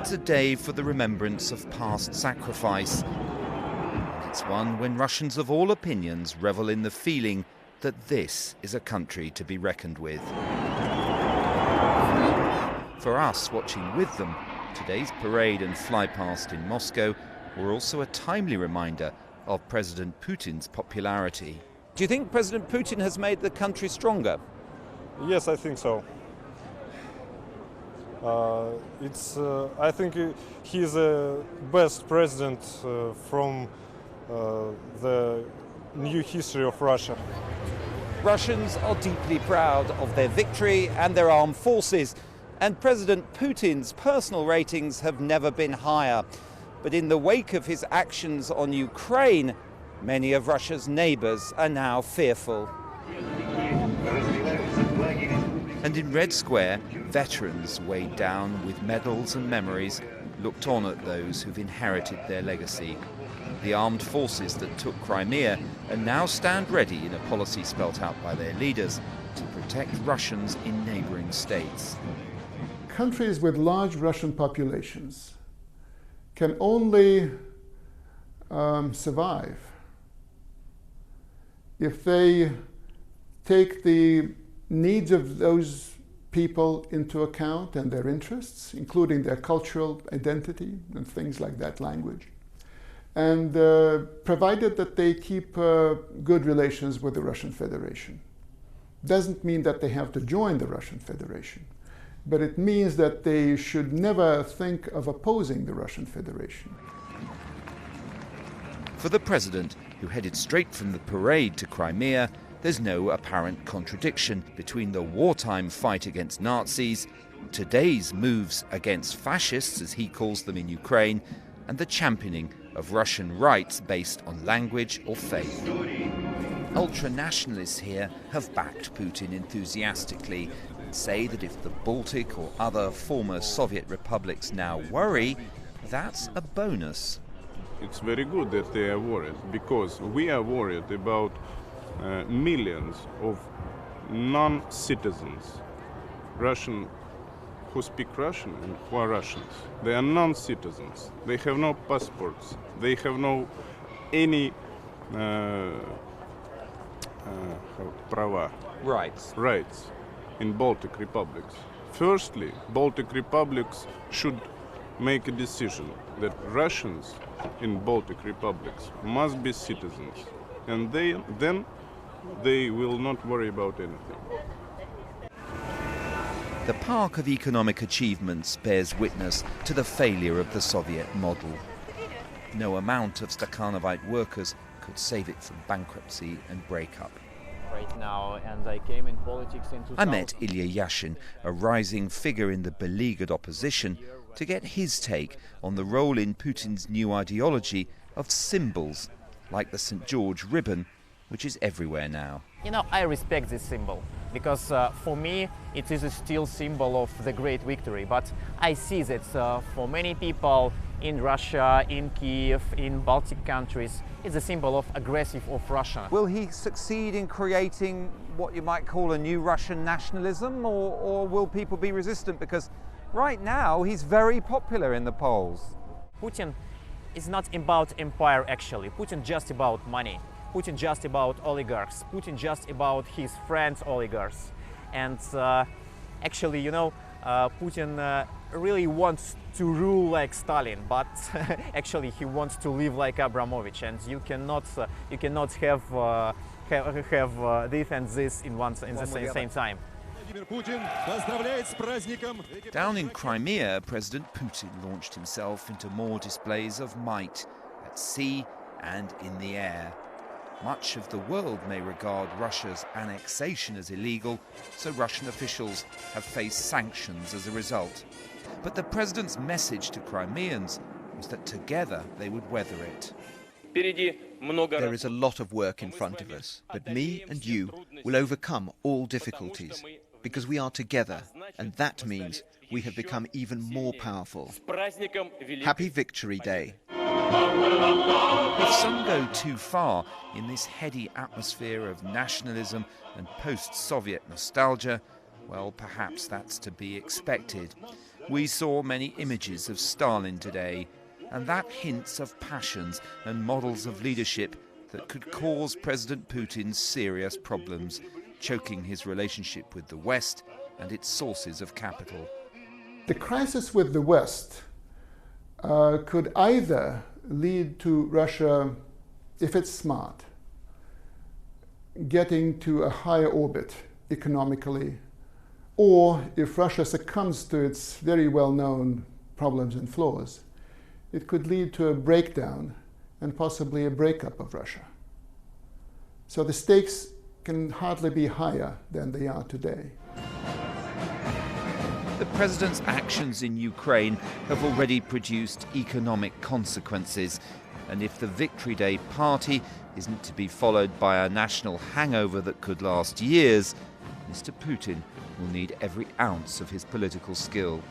It's a day for the remembrance of past sacrifice. It's one when Russians of all opinions revel in the feeling that this is a country to be reckoned with. For us watching with them, today's parade and flypast in Moscow were also a timely reminder of President Putin's popularity. Do you think President Putin has made the country stronger? Yes, I think so. I think he's the best president from the new history of Russia. Russians are deeply proud of their victory and their armed forces, and President Putin's personal ratings have never been higher. But in the wake of his actions on Ukraine, many of Russia's neighbours are now fearful. And in Red Square, veterans weighed down with medals and memories looked on at those who've inherited their legacy. The armed forces that took Crimea and now stand ready in a policy spelt out by their leaders to protect Russians in neighbouring states. Countries with large Russian populations can only survive if they take the needs of those people into account and their interests, including their cultural identity and things like that, language. And provided that they keep good relations with the Russian Federation. Doesn't mean that they have to join the Russian Federation, but it means that they should never think of opposing the Russian Federation. For the president, who headed straight from the parade to Crimea, there's no apparent contradiction between the wartime fight against Nazis, today's moves against fascists, as he calls them in Ukraine, and the championing of Russian rights based on language or faith. Ultra-nationalists here have backed Putin enthusiastically and say that if the Baltic or other former Soviet republics now worry, that's a bonus. It's very good that they are worried, because we are worried about millions of non-citizens, Russian, who speak Russian and who are Russians. They are non-citizens. They have no passports. They have no any права. Rights in Baltic republics. Firstly, Baltic republics should make a decision that Russians in Baltic republics must be citizens, and then they will not worry about anything. The park of economic achievements bears witness to the failure of the Soviet model. No amount of Stakhanovite workers could save it from bankruptcy and breakup. Right now, and I came in politics in 2000. I met Ilya Yashin, a rising figure in the beleaguered opposition, to get his take on the role in Putin's new ideology of symbols, like the St. George ribbon, which is everywhere now. You know, I respect this symbol, because for me it is a still symbol of the great victory. But I see that for many people in Russia, in Kiev, in Baltic countries, it's a symbol of aggressive of Russia. Will he succeed in creating what you might call a new Russian nationalism, or will people be resistant? Because right now he's very popular in the polls. Putin is not about empire actually. Putin just about money. Putin just about oligarchs. Putin just about his friends oligarchs. And actually, you know, Putin really wants to rule like Stalin, but actually he wants to live like Abramovich, and you cannot have this and this in the same time. Down in Crimea, President Putin launched himself into more displays of might at sea and in the air. Much of the world may regard Russia's annexation as illegal, so Russian officials have faced sanctions as a result. But the president's message to Crimeans was that together they would weather it. There is a lot of work in front of us, but me and you will overcome all difficulties, because we are together, and that means we have become even more powerful. Happy Victory Day. If some go too far in this heady atmosphere of nationalism and post-Soviet nostalgia, well, perhaps that's to be expected. We saw many images of Stalin today, and that hints of passions and models of leadership that could cause President Putin serious problems, choking his relationship with the West and its sources of capital. The crisis with the West could either lead to Russia, if it's smart, getting to a higher orbit economically, or if Russia succumbs to its very well-known problems and flaws, it could lead to a breakdown and possibly a breakup of Russia. So the stakes can hardly be higher than they are today. The president's actions in Ukraine have already produced economic consequences, and if the Victory Day party isn't to be followed by a national hangover that could last years, Mr. Putin will need every ounce of his political skill.